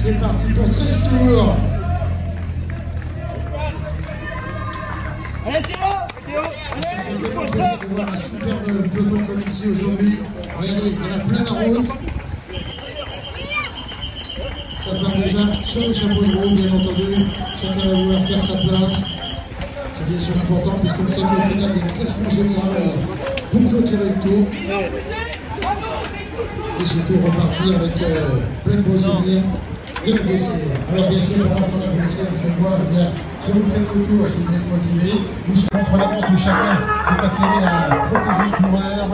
C'est parti pour 13 tours. Allez Théo, On va un superbe peloton comme ici aujourd'hui. Regardez, il y en a plein la route. Ça part déjà sur le chapeau de roue, bien entendu. Chacun va vouloir faire sa place. C'est bien sûr important puisqu'on sait qu'au final, il y a un classement général pour clôturer le tour. Et surtout repartir avec plein de beaux souvenirs de la blessure. Alors bien sûr, pendant ce temps, on fait voir, si vous faites le tour, si vous êtes motivé, nous contre la montre où chacun s'est affairé à protéger le coureur.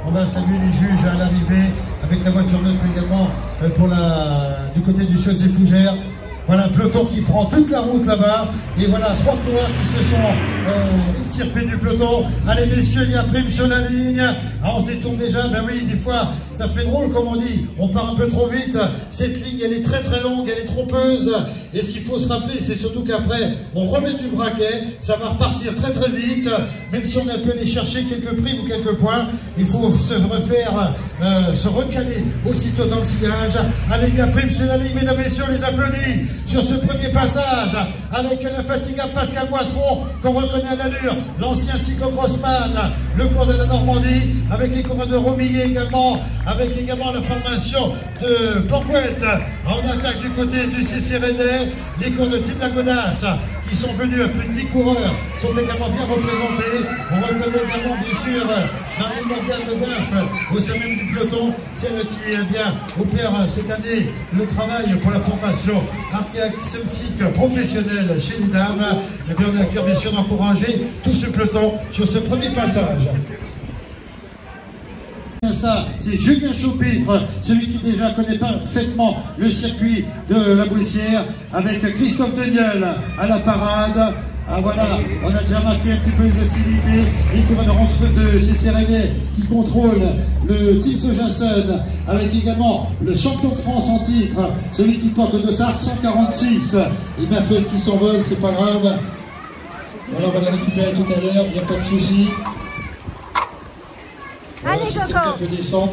On va saluer les juges à l'arrivée, avec la voiture neutre également pour du côté du Chaussée Fougères. Voilà un peloton qui prend toute la route là-bas. Et voilà 3 coureurs qui se sont extirpés du peloton. Allez messieurs, il y a Prime sur la ligne. Ah, on se détourne déjà. Ben oui, des fois, ça fait drôle comme on dit. On part un peu trop vite. Cette ligne, elle est très très longue, elle est trompeuse. Et ce qu'il faut se rappeler, c'est surtout qu'après, on remet du braquet. Ça va repartir très très vite. Même si on a pu aller chercher quelques primes ou quelques points, il faut se refaire, se recaler aussitôt dans le sillage. Allez, il y a Prime sur la ligne, mesdames et messieurs, on les applaudit. Sur ce premier passage, avec l'infatigable Pascal Boisseron, qu'on reconnaît à l'allure, l'ancien cyclocrossman, le cours de la Normandie, avec les coureurs de Romillet également, avec également la formation de Planquette, en attaque du côté du CC Rennais, les cours de Tim Lagodas, qui sont venus à plus de 10 coureurs, sont également bien représentés. On reconnaît également, bien sûr, Marie-Morgane Le Daff, au sein même du peloton, celle qui bien opère cette année le travail pour la formation archéaxémique professionnelle chez les dames. Et bien, on a à cœur, bien sûr, d'encourager tout ce peloton sur ce premier passage. Ça, c'est Julien Chaupitre, celui qui déjà connaît parfaitement le circuit de la Boussière, avec Christophe Deniel à la parade. Ah voilà, on a déjà marqué un petit peu les hostilités. Les coureurs de CC Rennais qui contrôlent le Team Sojason, avec également le champion de France en titre, celui qui porte le dossard 146. Et bien fait qui s'envole, c'est pas grave. Alors on va la récupérer tout à l'heure, il n'y a pas de souci. Voilà, si quelqu'un peut descendre,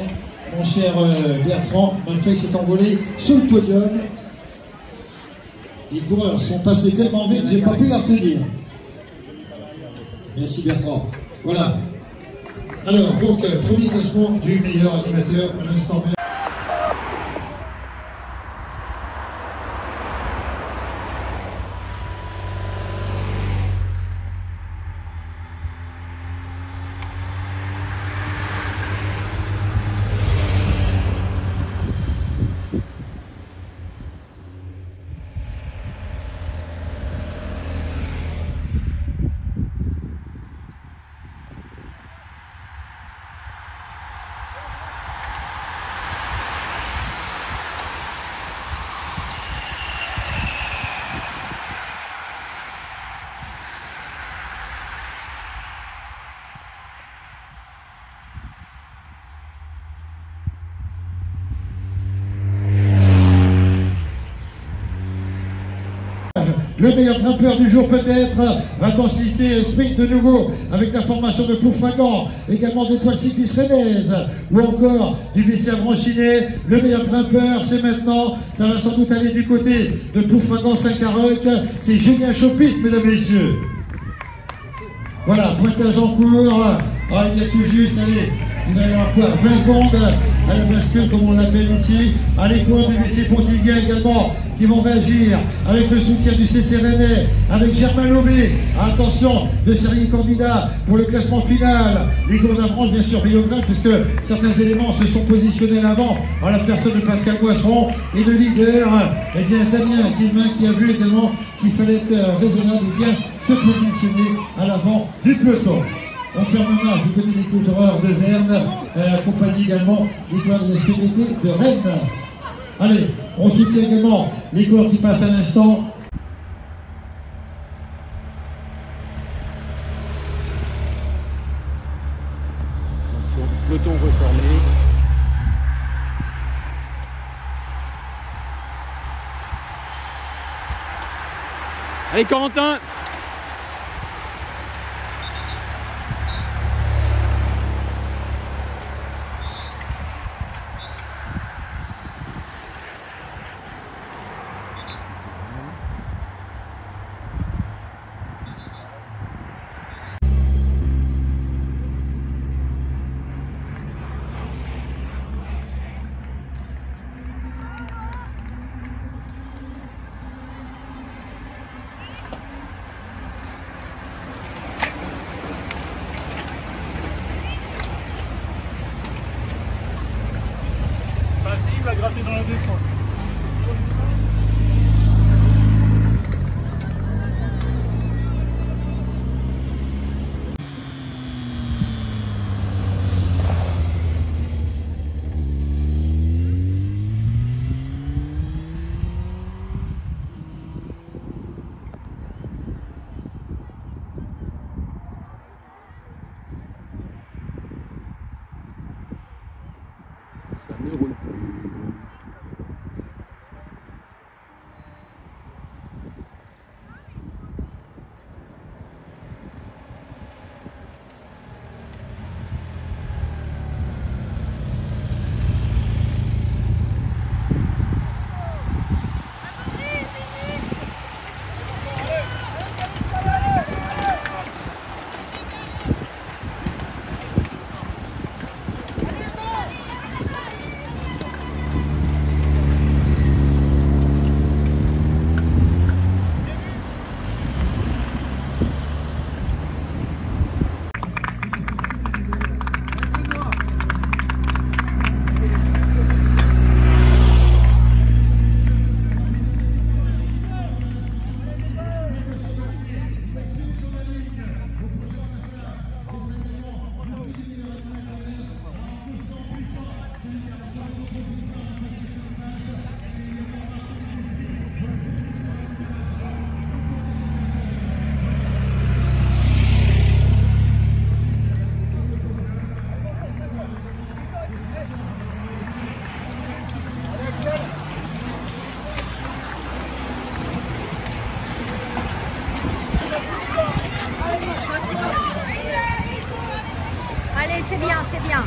mon cher Bertrand, Malfeuille s'est envolé sur le podium. Les coureurs sont passés tellement vite que j'ai pas pu la retenir. Merci Bertrand. Voilà. Alors, donc, premier classement du meilleur animateur à l'instant même. Le meilleur grimpeur du jour peut-être va consister sprint de nouveau avec la formation de Ploufragan, également d'Étoile Cycliste Rennaise ou encore du VC Avranchinet. Le meilleur grimpeur c'est maintenant, ça va sans doute aller du côté de Ploufragan Saint-Caroc, c'est Julien Chaupitre, mesdames et messieurs. Voilà, pointage en cours. Ah, il y a tout juste, allez, il va y avoir quoi, 20 secondes à la bascule comme on l'appelle ici. À l'écoute du VC Pontivien également qui vont réagir avec le soutien du CC Rennais, avec Germain Lobé. Attention, de sérieux candidats pour le classement final. Les cours d'avance bien sûr Biographe puisque certains éléments se sont positionnés à l'avant en la personne de Pascal Boisseron et le leader, eh bien Damien Guillemin qui a vu également qu'il fallait être raisonnable et bien se positionner à l'avant du peloton. On fermera du côté des coureurs de Verne, accompagné également des coureurs de la SPDT de Rennes. Allez, on soutient également les coureurs qui passent à l'instant. Peloton reformé. Allez Corentin! ça ne roule plus. Allez, c'est bien, c'est bien.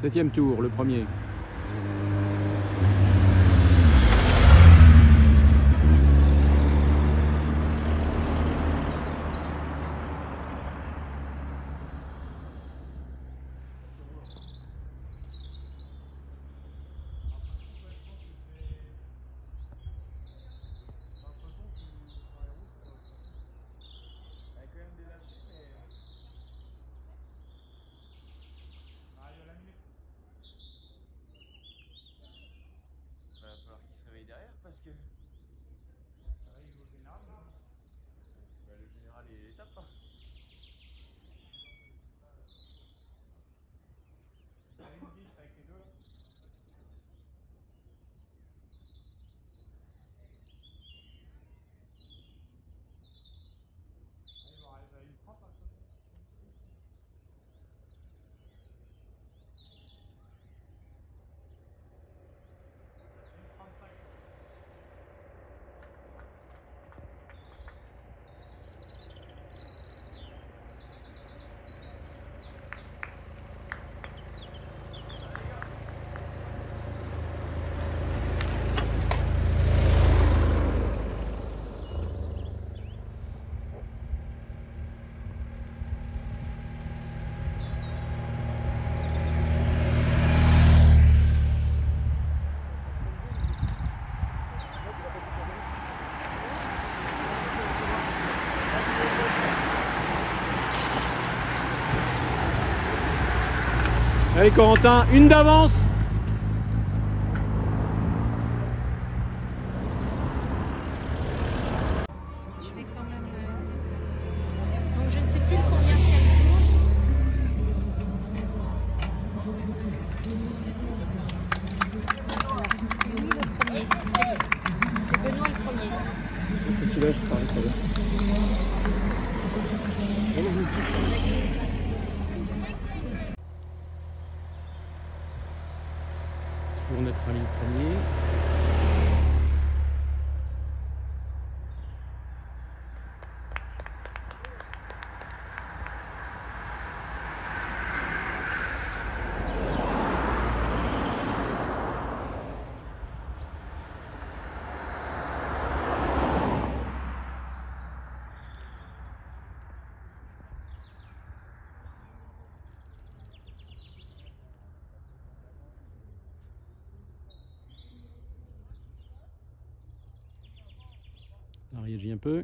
7e tour, le premier. Derrière parce que ça arrive au général. Le général il tape pas. Avec les deux là. Il va arriver à une frappe là. Allez Corentin, une d'avance. Je vais quand même... Donc je ne sais plus le combienième tour. C'est lui le premier. C'est Benoît le premier. C'est celui-là, je parlais très bien. Toujours notre ami le premier. On réagit un peu.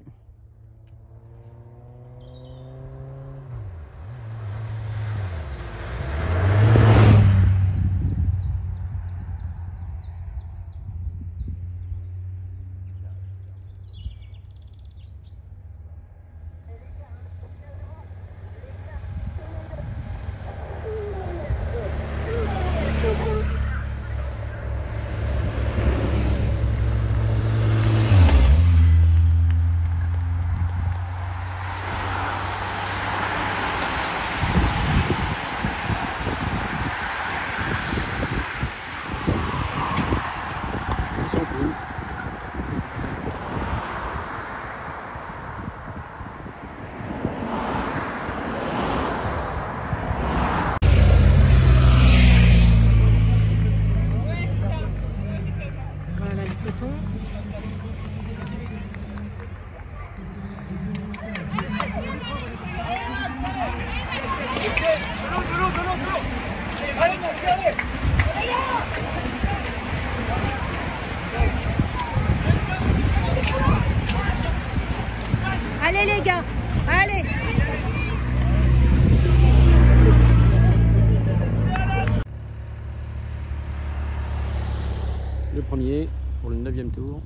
Le premier pour le 9e tour.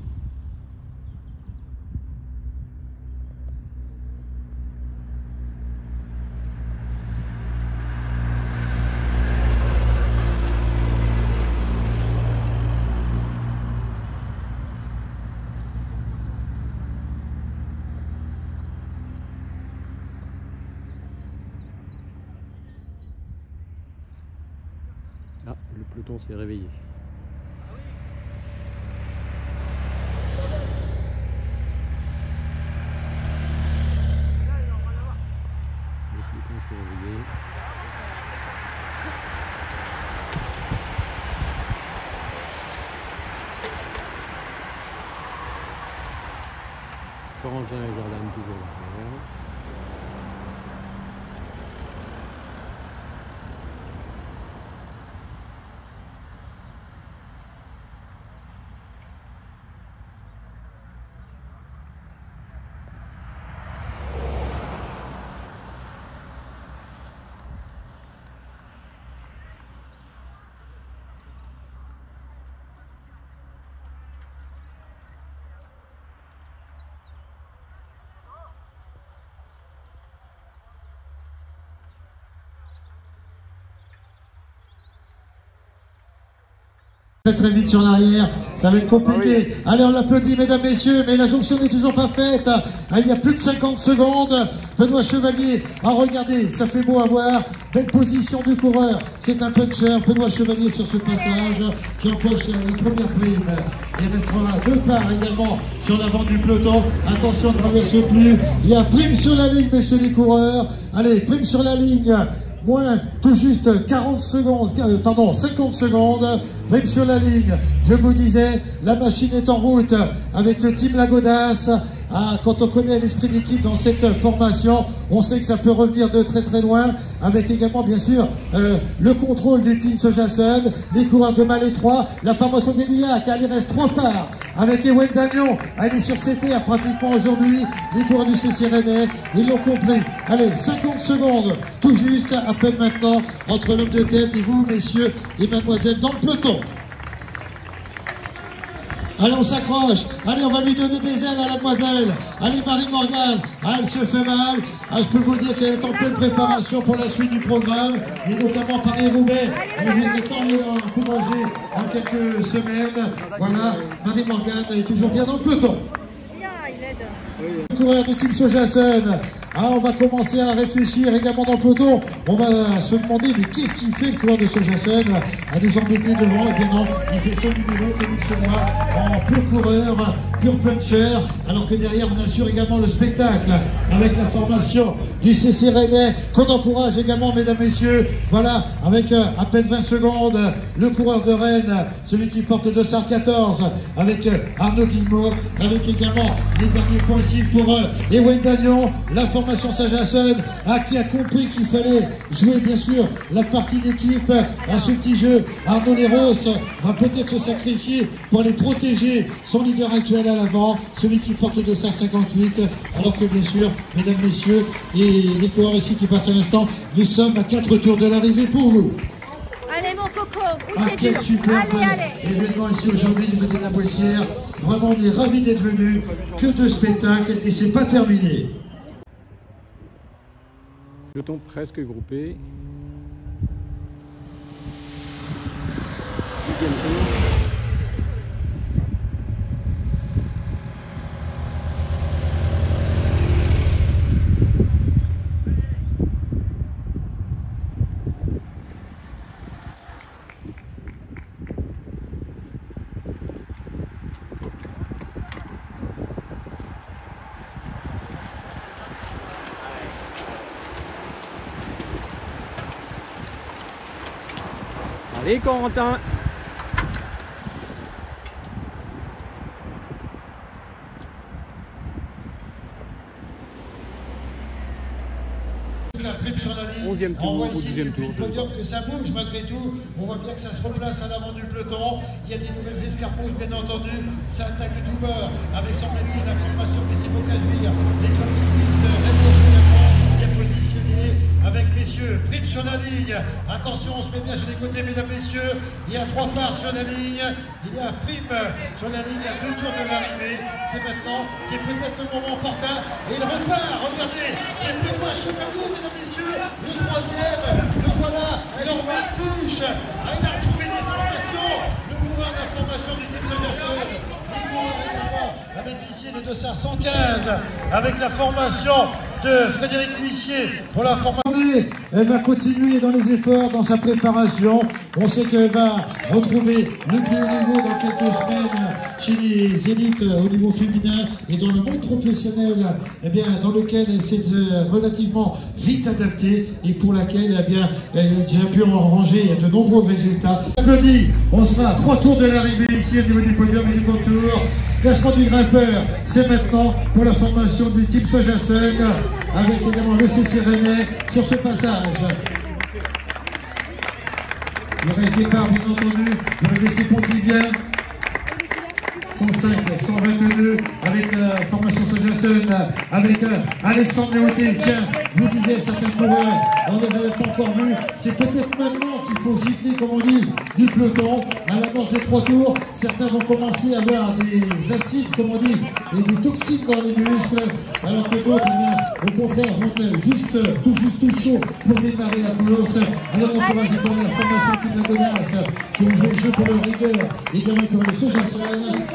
Ah, le peloton s'est réveillé. Le peloton s'est réveillé. Corentin et Jordan toujours derrière. Très vite sur l'arrière, ça va être compliqué. Allez, on l'applaudit mesdames, messieurs, mais la jonction n'est toujours pas faite. Il y a plus de 50 secondes. Benoît Chevalier, regardez, ça fait beau à voir. Belle position du coureur, c'est un puncher. Benoît Chevalier sur ce passage qui empoche la première prime. Il restera 2 parts également sur l'avant du peloton. Attention, ne traverse plus. Il y a prime sur la ligne, messieurs les coureurs. Allez, prime sur la ligne. Moins tout juste 40 secondes, 50 secondes, prime sur la ligne. Je vous disais, la machine est en route avec le team Lagodas. Quand on connaît l'esprit d'équipe dans cette formation, on sait que ça peut revenir de très très loin, avec également bien sûr le contrôle du team Sojasun, les coureurs de Malétroit, la formation d'Eliac, il reste 3 parts avec Ewen Dagnon, elle est sur CT pratiquement aujourd'hui, les coureurs du CC Rennais, ils l'ont compris. Allez, 50 secondes, tout juste, à peine maintenant, entre l'homme de tête et vous, messieurs et mademoiselles, dans le peloton. Allez, on s'accroche. Allez, on va lui donner des ailes à la demoiselle. Allez, Marie-Morgane. Elle se fait mal. Je peux vous dire qu'elle est en pleine préparation pour la suite du programme, et notamment Paris-Roubaix. On vient de l'encourager en quelques semaines. Voilà, Marie-Morgane est toujours bien dans le peloton. Le coureur du team Sojasun. On va commencer à réfléchir également dans le peloton. On va se demander, mais qu'est-ce qu'il fait le coureur de Sojasun à nous embêter devant? Et bien non, il fait son numéro, comme il se voit, en pur coureur, pur puncher, alors que derrière on assure également le spectacle avec la formation du CC Rennais qu'on encourage également, mesdames, messieurs. Voilà, avec à peine 20 secondes, le coureur de Rennes, celui qui porte 214, avec Arnaud Guillemot, avec également les derniers points ici pour Ewen Dagnon, la formation Sojasun, qui a compris qu'il fallait jouer bien sûr la partie d'équipe à ce petit jeu. Arnaud Leros va peut-être se sacrifier pour aller protéger son leader actuel à l'avant, celui qui porte 258, alors que bien sûr, mesdames, messieurs, et les coureurs ici qui passent à l'instant, nous sommes à 4 tours de l'arrivée pour vous. Allez mon coco, vous c'est Quel dur. superbe Allez. événement ici aujourd'hui du côté de la Boissière. Vraiment, on est ravis d'être venus. Que de spectacles et c'est pas terminé. Peloton presque groupé. Deuxième tour. Allez, Corentin. La prime sur la ligne. 11e tour On voit ou ici 12e depuis tour, le je podium que ça bouge malgré tout. On voit bien que ça se replace à l'avant du peloton. Il y a des nouvelles escarpouches, bien entendu. Ça attaque de tout bord avec son métier d'accélération, mais c'est Bocasville. Les trois cyclistes restent bien positionné. avec messieurs Prime sur la ligne. Attention, on se met bien sur les côtés, mesdames, messieurs. Il y a 3 phares sur la ligne. Il y a Prime sur la ligne, il y a 2 tours de l'arrivée. C'est maintenant, c'est peut-être le moment opportun. Et il repart, regardez, c'est Benoît Chevalier, mesdames, messieurs. Le 3e, le voilà, elle en met une touche. Ah, il a retrouvé des sensations. Le pouvoir d'information du type de avec ici le dossard 115, avec la formation de Frédéric Huissier pour la formation. Elle va continuer dans les efforts, dans sa préparation. On sait qu'elle va retrouver le plus haut niveau dans quelques semaines chez les élites au niveau féminin et dans le monde professionnel, eh bien, dans lequel elle s'est relativement vite adaptée et pour laquelle eh bien, elle a déjà pu en ranger de nombreux résultats. Applaudis, on sera à 3 tours de l'arrivée ici au niveau du podium et du contour. Classement du grimpeur, c'est maintenant pour la formation du type Sojasun, avec également le CC Rennais sur ce passage. Le reste départ, bien entendu, pour le DC Pontivien. 105, 122, avec la formation Sojasun, avec Alexandre Léoté. Tiens, je vous disais, certains coureurs, on ne les avait pas encore vus. C'est peut-être maintenant qu'il faut gifler, comme on dit, du peloton. À la mort des 3 tours, certains vont commencer à avoir des acides, comme on dit, et des toxines dans les muscles, alors que d'autres, au contraire, vont tout chaud pour démarrer la course. Alors on commence à faire la formation qui de la godasse, qui ont joué le jeu pour leur rigueur, également pour le Sojasun.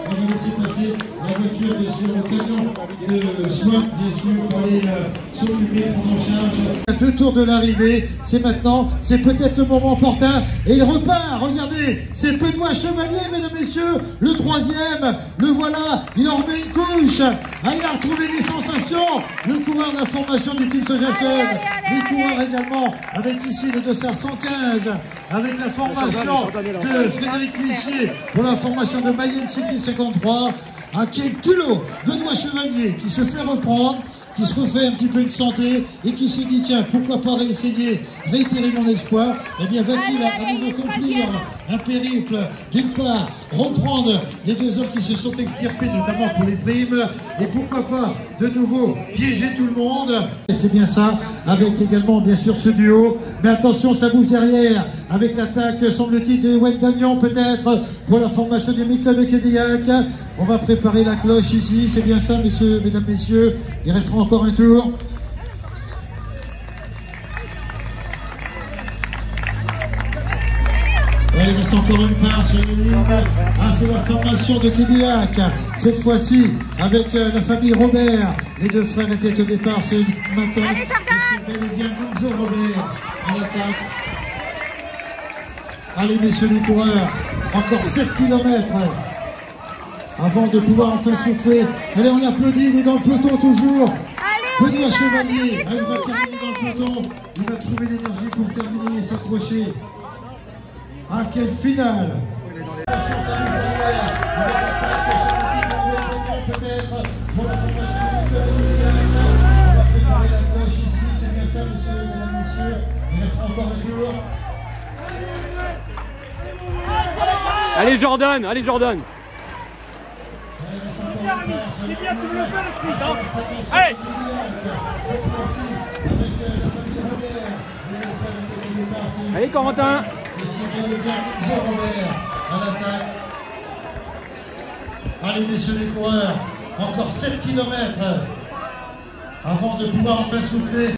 On va laisser passer la voiture, bien sûr, le camion de soins, bien sûr, pour aller s'occuper, prendre en charge. 2 tours de l'arrivée, c'est maintenant, c'est peut-être le moment opportun, et il repart, regardez, c'est Benoît Chevalier, mesdames, messieurs, le 3e, le voilà, il en remet une couche, ah, il a retrouvé des sensations, le coureur de la formation du team Sojasun, les coureurs également, avec ici le dossard 115, avec la formation de Frédéric Huissier, pour la formation de Mayenne Cycliste 53, à quel kilo Benoît Chevalier qui se fait reprendre, qui se refait un petit peu de santé et qui se dit tiens, pourquoi pas réessayer, réitérer mon exploit. Eh bien, va-t-il à nouveau accomplir un périple, d'une part, reprendre les 2 hommes qui se sont extirpés, notamment pour les primes, et pourquoi pas de nouveau piéger tout le monde. Et c'est bien ça, avec également bien sûr ce duo, mais attention, ça bouge derrière, avec l'attaque, semble-t-il, de Wayne Gagnon peut-être, pour la formation du Miclub de Kédillac. On va préparer la cloche ici, c'est bien ça, messieurs, mesdames, messieurs. Il restera encore un tour. Ouais, il reste encore une part sur les lignes. Ah, c'est la formation de Kédillac. Cette fois-ci, avec la famille Robert. Les 2 frères étaient au départ ce matin. Et c'est bel et bien Enzo Robert à l'attaque. Allez, messieurs les coureurs, encore 7 km. Avant de pouvoir enfin souffler. Allez, on applaudit, il est dans le peloton toujours. Benoît Chevalier, il va terminer dans le peloton. Il va trouver l'énergie pour terminer et s'accrocher. Ah, quelle finale! Allez Jordan, allez Jordan. C'est bien, tu me le fais le sprint, hein. Allez. Allez Corentin. Allez messieurs les coureurs, encore 7 km avant de pouvoir enfin souffler.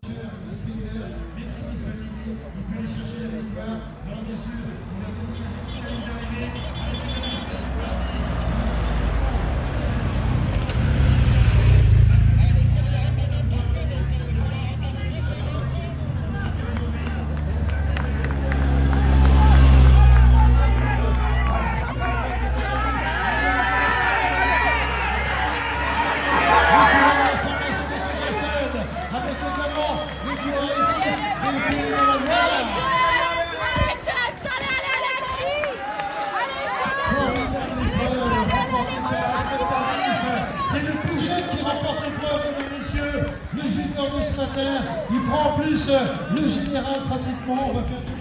Il prend en plus le général pratiquement. On va faire tout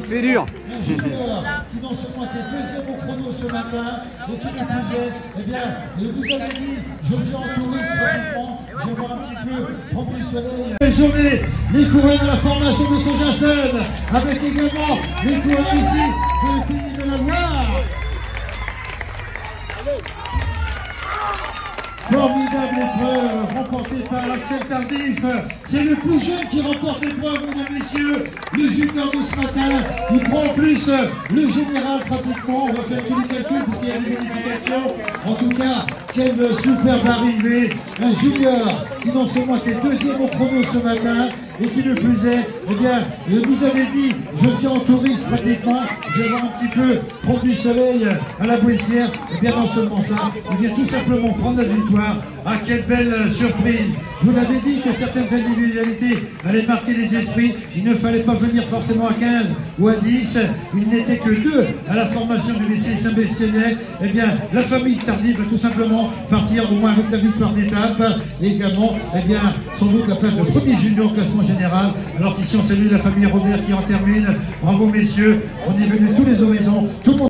c'est dur. Un junior qui dans ce point était 2e au chrono ce matin et qui nous disait, eh bien, vous avez dit, je viens en tourisme pratiquement. Je vais voir un petit peu prendre du soleil. Belle journée, les coureurs de la formation de Saint-Jason, avec également les coureurs ici du pays de la Loire. Formidable épreuve remportée par Axel Tardif. C'est le plus jeune qui remporte l'épreuve, mesdames et messieurs. Le junior de ce matin, il prend en plus le général pratiquement. On va faire tous les calculs puisqu'il y a des vérifications. En tout cas, quelle superbe arrivée. Un junior qui non seulement était deuxième au chrono ce matin et qui le plus est, eh bien, nous avait dit, je viens en touriste pratiquement, je vais voir un petit peu prendre du soleil à la Boissière. Eh bien, non seulement ça, il vient tout simplement prendre la victoire. Ah, quelle belle surprise! Je vous l'avais dit que certaines individualités allaient marquer les esprits. Il ne fallait pas venir forcément à 15 ou à 10. Il n'était que 2 à la formation du lycée Saint-Bestiennais. Eh bien, la famille Tardif va tout simplement partir au moins avec la victoire d'étape. Et également, eh bien, sans doute la place de premier junior au classement général. Alors qu'ici, on salue la famille Robert qui en termine. Bravo, messieurs. On est venus tous les horizons. Tout le monde